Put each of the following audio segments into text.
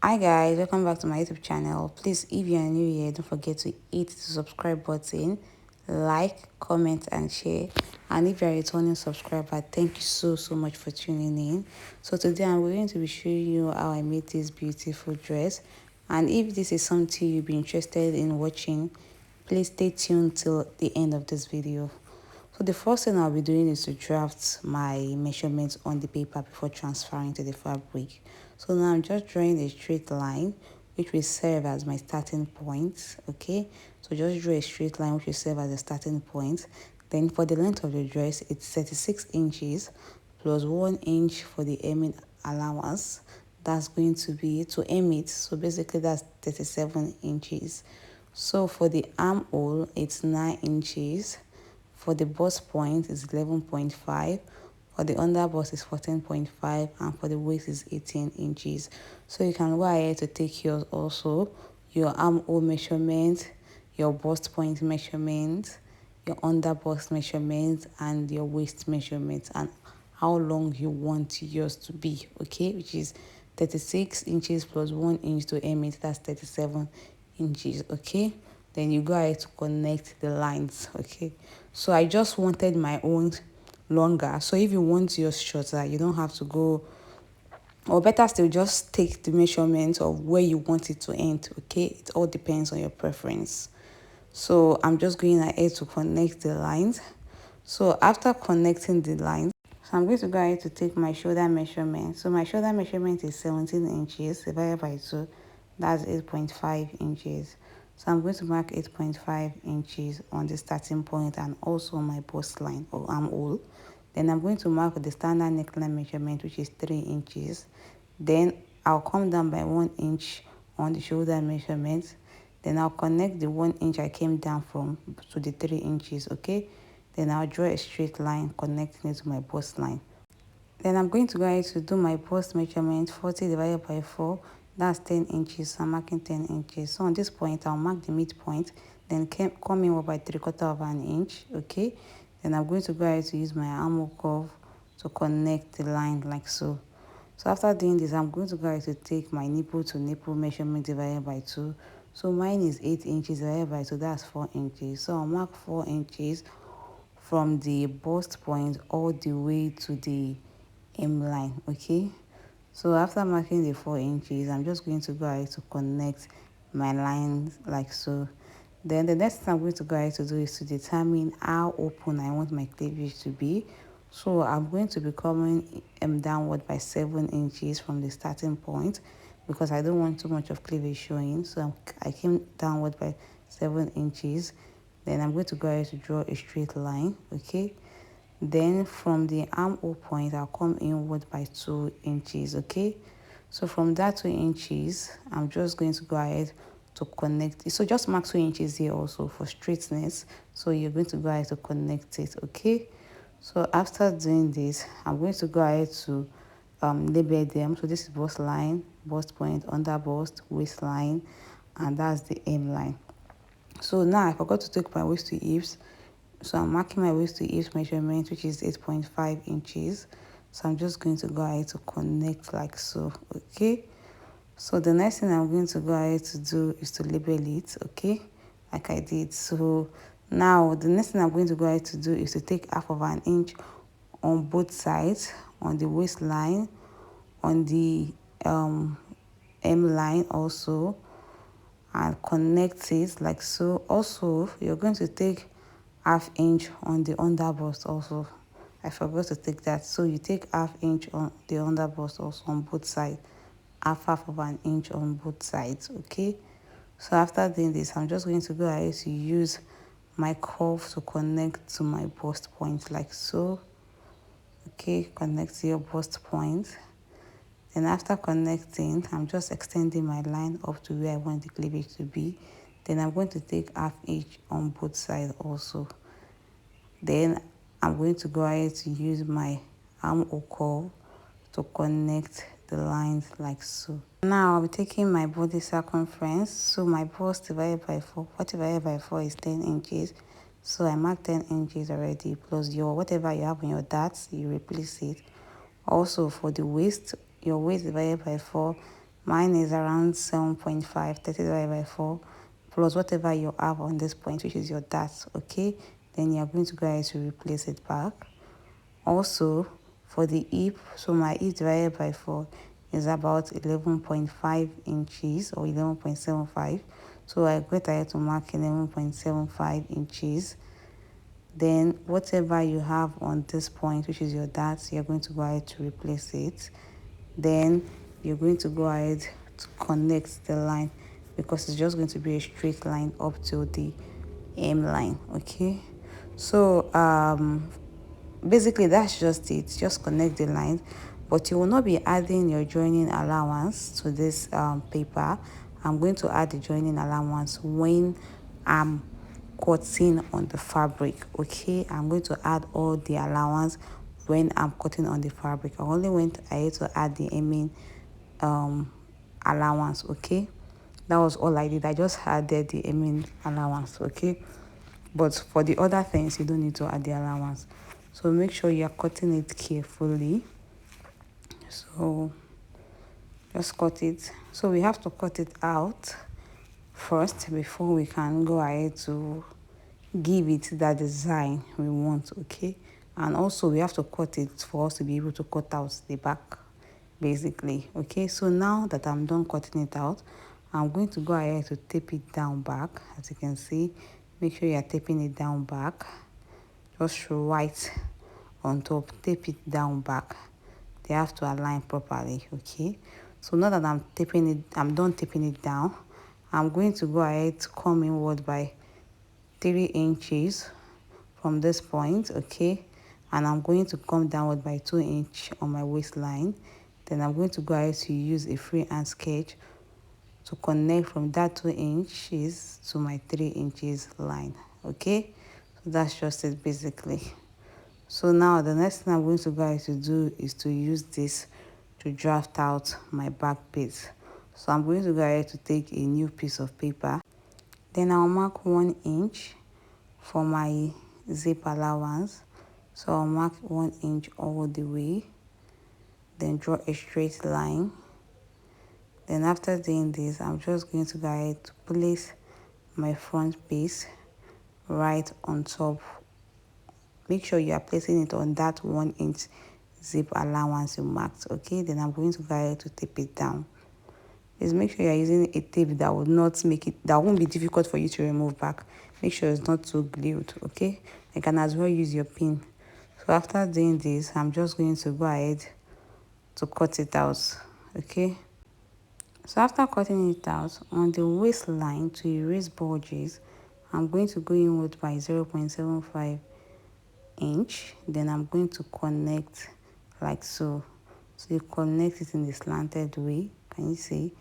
Hi guys, welcome back to my YouTube channel. Please, if you are new here, don't forget to hit the subscribe button, like, comment and share. And if you are a returning subscriber, thank you so much for tuning in. So today I'm going to be showing you how I made this beautiful dress. And if this is something you'll be interested in watching, please stay tuned till the end of this video. So the first thing I'll be doing is to draft my measurements on the paper before transferring to the fabric. So now I'm just drawing a straight line which will serve as my starting point. Okay, so just draw a straight line which will serve as a starting point. Then for the length of the dress, it's 36 inches plus 1 inch for the hemming allowance. That's going to be to hem it, so basically that's 37 inches. So for the armhole, it's 9 inches. For the bust point is 11.5. For the under bust is 14.5, and for the waist is 18 inches. So you can go ahead to take yours also, your armhole measurement, your bust point measurement, your under bust measurement, and your waist measurement, and how long you want yours to be, okay, which is 36 inches plus 1 inch to hem it, that's 37 inches, okay. Then you go ahead to connect the lines, okay. So I just wanted my own longer, so if you want yours shorter, you don't have to go, or better still, just take the measurement of where you want it to end, okay. It all depends on your preference. So I'm just going ahead to connect the lines. So after connecting the lines, so I'm going to go ahead to take my shoulder measurement. So my shoulder measurement is 17 inches divided by 2, that's 8.5 inches. So I'm going to mark 8.5 inches on the starting point and also my bust line or armhole. Then I'm going to mark the standard neckline measurement, which is 3 inches. Then I'll come down by 1 inch on the shoulder measurement. Then I'll connect the 1 inch I came down from to the 3 inches, okay. Then I'll draw a straight line connecting it to my bust line. Then I'm going to go ahead to do my bust measurement, 40 divided by 4, that's 10 inches. So I'm marking 10 inches. So on this point, I'll mark the midpoint, then come in by 3/4 of an inch, okay. Then I'm going to go ahead to use my armhole curve to connect the line like so. So after doing this, I'm going to go ahead to take my nipple to nipple measurement divided by 2. So mine is 8 inches divided by 2, that's 4 inches. So I'll mark 4 inches from the bust point all the way to the hemline, okay. So after marking the 4 inches, I'm just going to go ahead to connect my lines like so. Then the next thing I'm going to go ahead to do is to determine how open I want my cleavage to be. So I'm going to be coming downward by 7 inches from the starting point because I don't want too much of cleavage showing. So I came downward by 7 inches. Then I'm going to go ahead to draw a straight line, okay. Then from the armhole point, I'll come inward by 2 inches, okay. So from that 2 inches, I'm just going to go ahead to connect it. So just mark 2 inches here also for straightness. So you're going to go ahead to connect it, okay. So after doing this, I'm going to go ahead to label them. So this is bust line, bust point, under bust, waistline, and that's the hemline. So now I forgot to take my waist to hips. So I'm marking my waist to hips measurement, which is 8.5 inches. So I'm just going to go ahead to connect like so, okay. So the next thing I'm going to go ahead to do is to label it, okay, like I did. So now the next thing I'm going to go ahead to do is to take half of an inch on both sides, on the waistline, on the hemline also, and connect it like so. Also, you're going to take half inch on the under bust also. I forgot to take that. So you take half inch on the under bust also on both sides, half of an inch on both sides, okay. So after doing this, I'm just going to go ahead to use my curve to connect to my bust point like so, okay. Connect to your bust point. Then after connecting, I'm just extending my line up to where I want the cleavage to be. Then I'm going to take half inch on both sides also. Then I'm going to go ahead to use my armhole curve to connect the lines like so. Now I'm taking my body circumference. So my bust divided by 4, 40 divided by 4 is 10 inches. So I marked 10 inches already, plus your whatever you have on your darts, you replace it. Also for the waist, your waist divided by 4, Mine is around 7.5, 30 divided by 4, plus whatever you have on this point, which is your dart, okay? Then you're going to go ahead to replace it back. Also, for the hip, so my hip divided by 4 is about 11.5 inches or 11.75. So I go ahead to mark 11.75 inches. Then whatever you have on this point, which is your dart, you're going to go ahead to replace it. Then you're going to go ahead to connect the line, because it's just going to be a straight line up to the M line, okay? So basically that's just it. Just connect the lines, but you will not be adding your joining allowance to this paper. I'm going to add the joining allowance when I'm cutting on the fabric, okay? I'm going to add all the allowance when I'm cutting on the fabric. I only went ahead to add the hemming allowance, okay? That was all I did. I just added the hemming allowance, okay? But for the other things, you don't need to add the allowance. So make sure you are cutting it carefully. So just cut it. So we have to cut it out first before we can go ahead to give it that design we want, okay? And also we have to cut it for us to be able to cut out the back, basically, okay? So now that I'm done cutting it out, I'm going to go ahead to tape it down back. As you can see, make sure you are taping it down back, just right on top. Tape it down back. They have to align properly, okay? So now that I'm done taping it down, I'm going to go ahead to come inward by 3 inches from this point, okay? And I'm going to come downward by 2 inches on my waistline. Then I'm going to go ahead to use a freehand sketch to connect from that 2 inches to my 3 inches line, okay? So that's just it, basically. So now the next thing I'm going to go ahead to do is to use this to draft out my back piece. So I'm going to go ahead to take a new piece of paper. Then I'll mark 1 inch for my zip allowance. So I'll mark 1 inch all the way. Then draw a straight line. Then after doing this, I'm just going to go ahead to place my front piece right on top. Make sure you are placing it on that 1 inch zip allowance you marked, okay? Then I'm going to go ahead to tape it down. Please make sure you're using a tape that will not make it, that won't be difficult for you to remove back. Make sure it's not too glued, okay? You can as well use your pin. So after doing this, I'm just going to go ahead to cut it out, okay? So after cutting it out, on the waistline to erase bulges, I'm going to go inward by 0.75 inch. Then I'm going to connect like so. So you connect it in the slanted way. Can you see?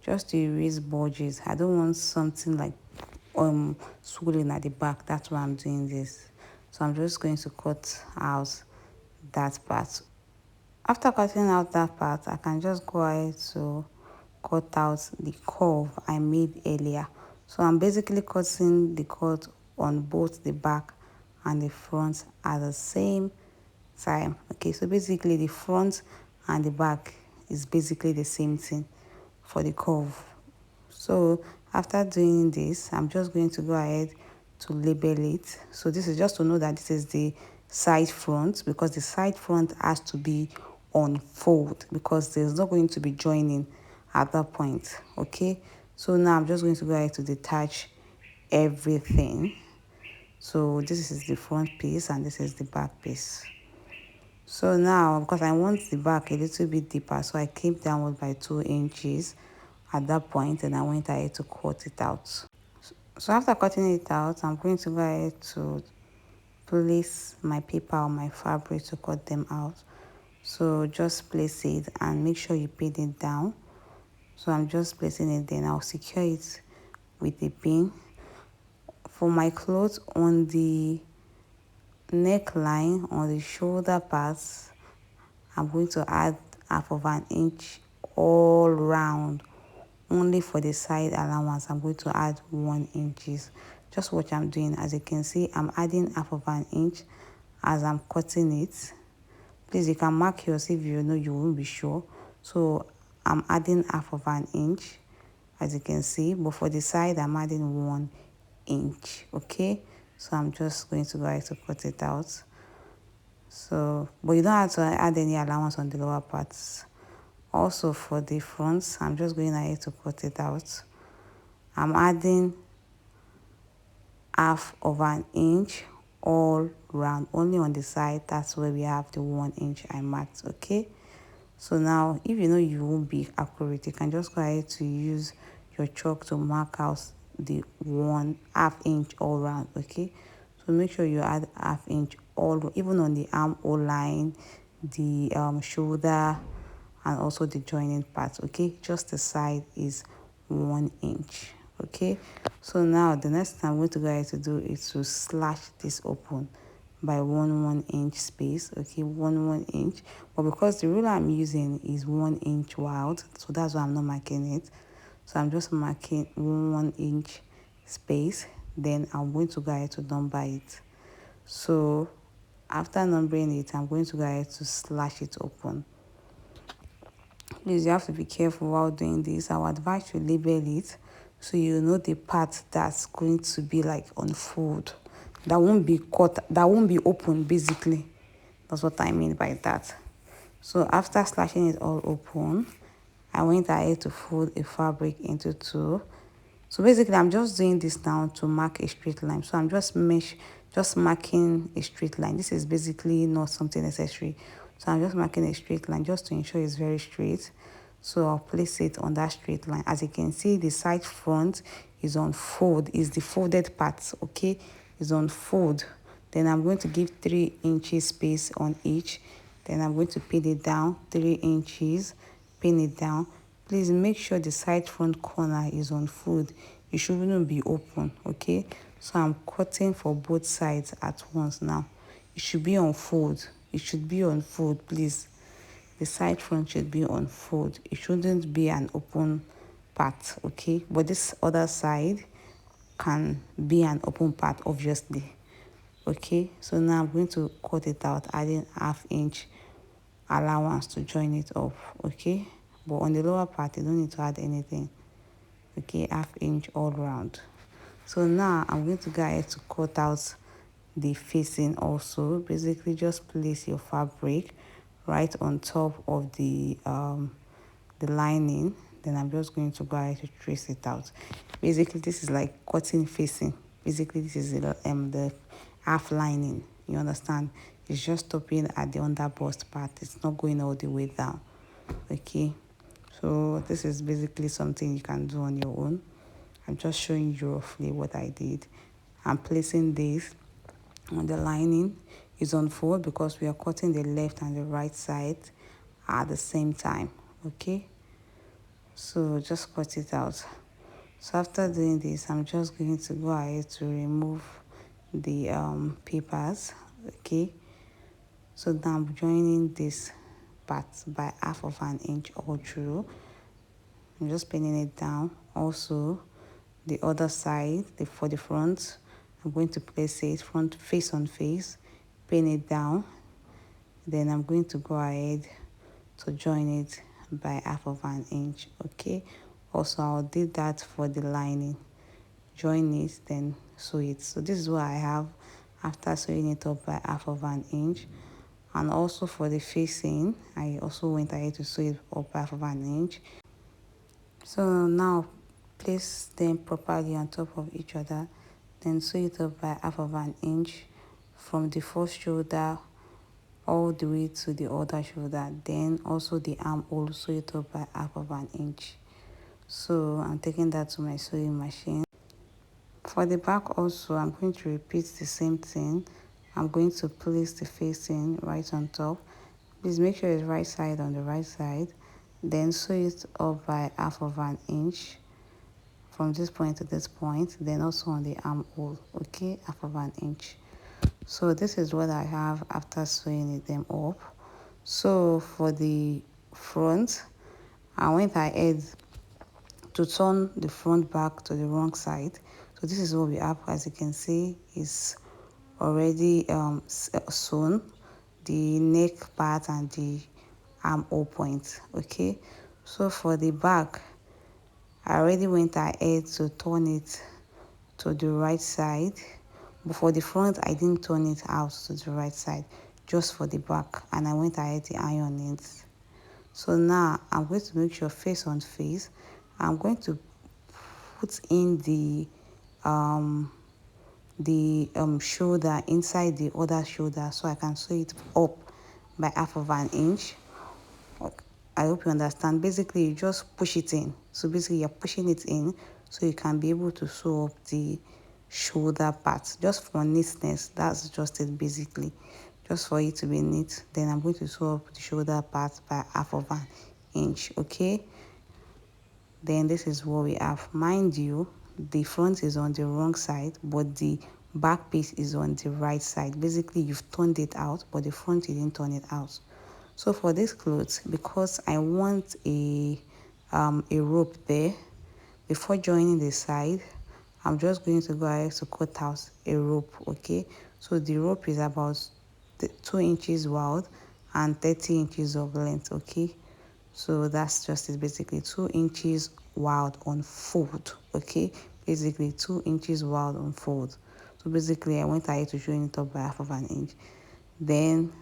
Just to erase bulges. I don't want something like swollen at the back. That's why I'm doing this. So I'm just going to cut out that part. After cutting out that part, I can just go ahead to cut out the curve I made earlier. So I'm basically cutting the cut on both the back and the front at the same time, okay? So basically the front and the back is basically the same thing for the curve. So after doing this, I'm just going to go ahead to label it. So this is just to know that this is the side front, because the side front has to be on fold, because there's not going to be joining at that point, okay? So now I'm just going to go ahead to detach everything. So this is the front piece and this is the back piece. So now, because I want the back a little bit deeper, so I came downward by 2 inches at that point, and I went ahead to cut it out. So after cutting it out, I'm going to go ahead to place my paper on my fabric to cut them out. So just place it and make sure you pin it down. So I'm just placing it, then I'll secure it with a pin. For my clothes, on the neckline, on the shoulder parts, I'm going to add 1/2 inch all round. Only for the side allowance, I'm going to add 1 inches. Just what I'm doing. As you can see, I'm adding 1/2 inch as I'm cutting it. Please, you can mark yours if you know you won't be sure. So I'm adding half of an inch, as you can see, but for the side I'm adding 1 inch. Okay, so I'm just going to go ahead to cut it out. So, but you don't have to add any allowance on the lower parts. Also for the fronts, I'm just going ahead to cut it out. I'm adding half of an inch all round, only on the side. That's where we have the 1 inch I marked. Okay, so now if you know you won't be accurate, you can just go ahead to use your chalk to mark out the 1/2 inch all round. Okay, so make sure you add 1/2 inch all, even on the armhole line, the shoulder, and also the joining part. Okay, just the side is 1 inch. Okay, so now the next thing I'm going to go ahead to do is to slash this open by 1 inch space. Okay, 1 inch, but because the ruler I'm using is 1 inch wide, so that's why I'm not marking it. So I'm just marking 1 inch space, then I'm going to go ahead to number it. So after numbering it, I'm going to go ahead to slash it open. Please, you have to be careful while doing this. I would advise you label it so you know the part that's going to be like unfold, that won't be cut, that won't be open. Basically, that's what I mean by that. So after slashing it all open, I went ahead to fold a fabric into two. So basically I'm just doing this now to mark a straight line. So I'm just marking a straight line. This is basically not something necessary. So I'm just marking a straight line just to ensure it's very straight. So I'll place it on that straight line. As you can see, the side front is on fold, is the folded part. Okay, is on fold. Then I'm going to give 3 inches space on each. Then I'm going to pin it down 3 inches, pin it down. Please make sure the side front corner is on fold. It shouldn't be open. Okay, so I'm cutting for both sides at once. Now it should be on fold. It should be on fold, please. The side front should be on fold. It shouldn't be an open part. Okay, but this other side can be an open part, obviously. Okay, so now I'm going to cut it out, adding 1/2 inch allowance to join it up. Okay, but on the lower part you don't need to add anything. Okay, 1/2 inch all round. So now I'm going to go ahead to cut out the facing also. Basically just place your fabric right on top of the lining. Then I'm just going to go ahead to trace it out. Basically this is like cutting facing. Basically this is the half lining, you understand? It's just stopping at the underbust part. It's not going all the way down. Okay, so this is basically something you can do on your own. I'm just showing you roughly what I did. I'm placing this on the lining. Is on fold because we are cutting the left and the right side at the same time. Okay, so just cut it out. So after doing this, I'm just going to go ahead to remove the papers. Okay, so now I'm joining this part by 1/2 of an inch all through. I'm just pinning it down. Also the other side, for the front, I'm going to place it front face on face, pin it down. Then I'm going to go ahead to join it by 1/2 of an inch. Okay, also I'll do that for the lining. Join it, then sew it. So this is what I have after sewing it up by 1/2 of an inch. And also for the facing, I also went ahead to sew it up by 1/2 of an inch. So now place them properly on top of each other, then sew it up by 1/2 of an inch from the first shoulder all the way to the other shoulder. Then also the armhole, sew it up by 1/2 of an inch. So I'm taking that to my sewing machine. For the back also, I'm going to repeat the same thing. I'm going to place the facing right on top. Please make sure it's right side on the right side. Then sew it up by 1/2 of an inch from this point to this point. Then also on the armhole. Okay, 1/2 of an inch. So this is what I have after sewing them up. So for the front, I went ahead to turn the front back to the wrong side. So this is what we have. As you can see, is already sewn, the neck part and the armhole point. Okay, So for the back, I already went ahead to turn it to the right side, but for the front I didn't turn it out to the right side, just for the back, and I went ahead to iron it. So now I'm going to make sure face on face. I'm going to put in the shoulder inside the other shoulder, so I can sew it up by half of an inch. I hope you understand. Basically, you just push it in. So basically, you're pushing it in so you can be able to sew up the shoulder part. Just for neatness, that's just it basically. Just for it to be neat. Then I'm going to sew up the shoulder part by half of an inch, okay? Then this is what we have. Mind you, the front is on the wrong side, but the back piece is on the right side. Basically, you've turned it out, but the front you didn't turn it out. So for this clothes, because I want a rope there, before joining the side, I'm just going to go ahead to cut out a rope, okay? So the rope is about 2 inches wide and 30 inches of length, okay? So that's just it, basically 2 inches wide on fold, okay? Basically 2 inches wide on fold. So basically I went ahead to join it up by half of an inch. Then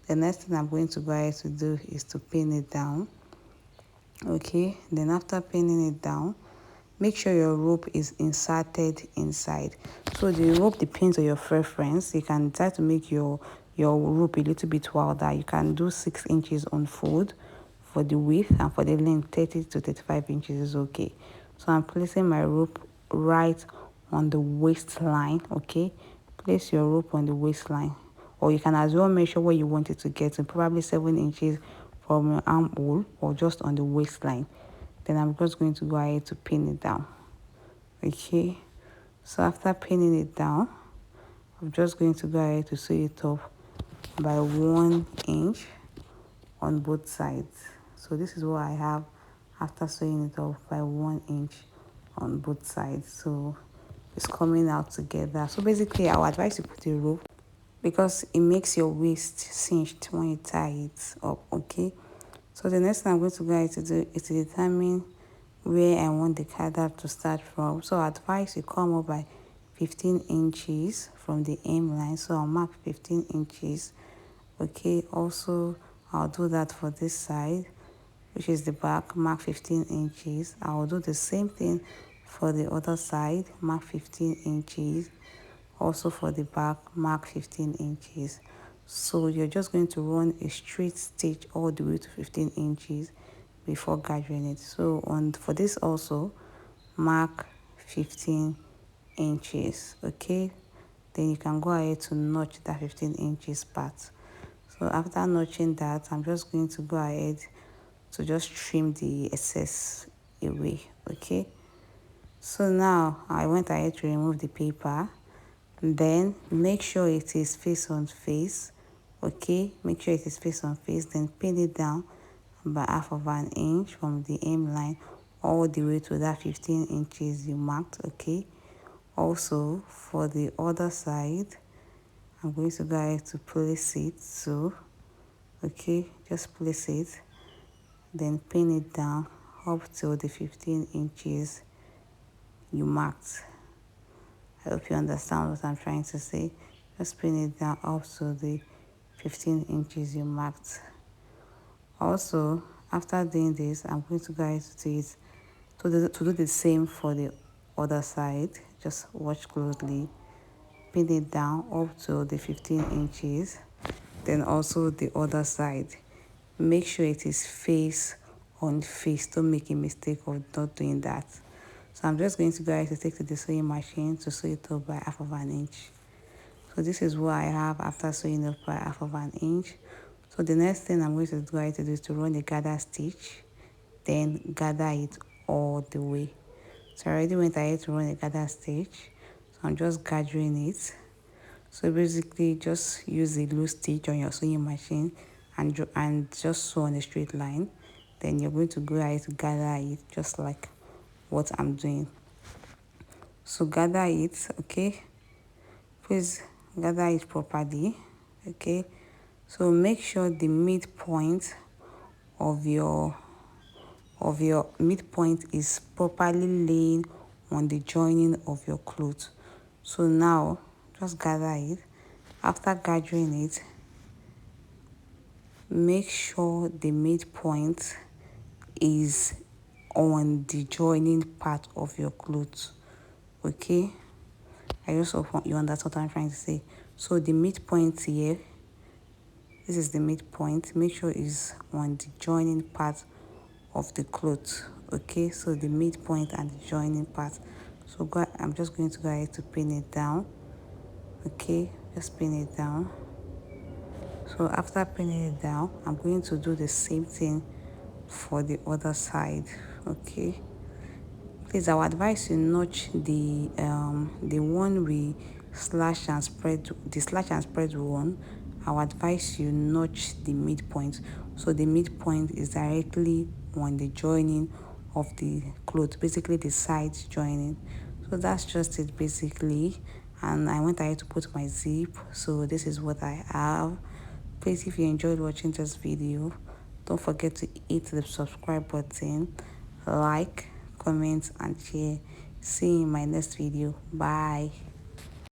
the next thing I'm going to go ahead to do is to pin it down, okay? Then after pinning it down, make sure your rope is inserted inside. So the rope depends on your preference. You can try to make your rope a little bit wider. You can do 6 inches on fold for the width, and for the length 30 to 35 inches is okay. So I'm placing my rope right on the waistline, okay? Place your rope on the waistline, or you can as well measure where you want it to get to, probably 7 inches from your armhole or just on the waistline. Then I'm just going to go ahead to pin it down, okay? So after pinning it down, I'm just going to go ahead to sew it up by 1 inch on both sides. So this is what I have after sewing it up by 1 inch on both sides. So it's coming out together. So basically I would advise you put a rope, because it makes your waist cinched when you tie it up, okay? So the next thing I'm going to go ahead to do is to determine where I want the gather to start from. So I advise you come up by 15 inches from the hem line. So I'll mark 15 inches, okay? Also, I'll do that for this side, which is the back, mark 15 inches. I will do the same thing for the other side, mark 15 inches. Also for the back, mark 15 inches. So you're just going to run a straight stitch all the way to 15 inches before gathering it. So for this also, mark 15 inches, okay? Then you can go ahead to notch that 15 inches part. So after notching that, I'm just going to go ahead to just trim the excess away, okay? So now I went ahead to remove the paper. Then make sure it is face on face, okay? Make sure it is face on face. Then pin it down by half of an inch from the hem line all the way to that 15 inches you marked, okay? Also for the other side, I'm going to go ahead to place it. So okay, just place it, then pin it down up to the 15 inches you marked. I hope you understand what I'm trying to say. Just pin it down up to the 15 inches you marked. Also, after doing this, I'm going to go ahead to do the same for the other side. Just watch closely. Pin it down up to the 15 inches. Then also the other side. Make sure it is face on face. Don't make a mistake of not doing that. So I'm just going to go ahead to take to the sewing machine to sew it up by half of an inch. So this is what I have after sewing up by half of an inch. So the next thing I'm going to go ahead to do is to run a gather stitch, then gather it all the way. So I already went ahead to run a gather stitch. So I'm just gathering it. So basically just use a loose stitch on your sewing machine and just sew on a straight line. Then you're going to go ahead to gather it just like what I'm doing. So gather it, okay? Please gather it properly, okay? So make sure the midpoint of your midpoint is properly laying on the joining of your cloth. So now just gather it. After gathering it, make sure the midpoint is on the joining part of your clothes. Okay, I just hope you understand what I'm trying to say. So the midpoint here, this is the midpoint. Make sure it's on the joining part of the cloth. Okay, so the midpoint and the joining part. So I'm just going to go ahead to pin it down. Okay, just pin it down. So after pinning it down, I'm going to do the same thing for the other side. Okay, please, I would advise you notch the one we slash and spread, the slash and spread one. I would advise you notch the midpoint, so the midpoint is directly on the joining of the cloth, basically the side joining. So that's just it basically. And I went ahead to put my zip, so this is what I have. Please, if you enjoyed watching this video, don't forget to hit the subscribe button, like, comment and share. See you in my next video. Bye.